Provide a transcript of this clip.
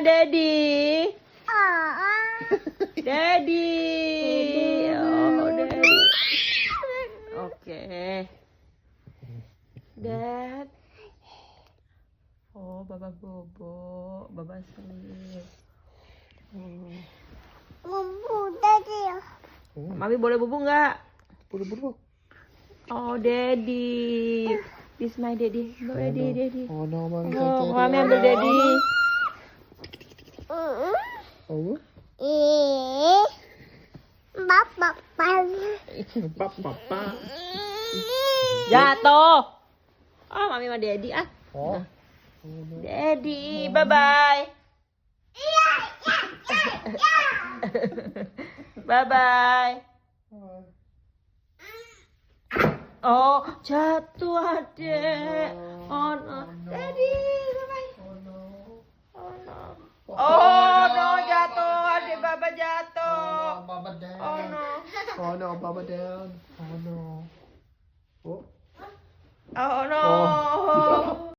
Daddy. Daddy. Oh, Daddy. Oke. Dad. Oh, Baba bobo. Baba sleep. Mami boleh bobo nggak? Buru-buru. Oh, Daddy. This my Daddy. No, Daddy. Oh no, Mami. Oh, Mami ambil Daddy. Oh. Papa. Jatuh. Oh, Mami sama Daddy ah. Oh. Daddy, bye-bye. Bye-bye. Oh, jatuh adek. Oh no. Daddy, bye-bye. Oh no. Oh no, jatuh adek Baba jatuh. Baba down. Oh no. Oh no, Baba down. Oh no. Oh. Oh no. Oh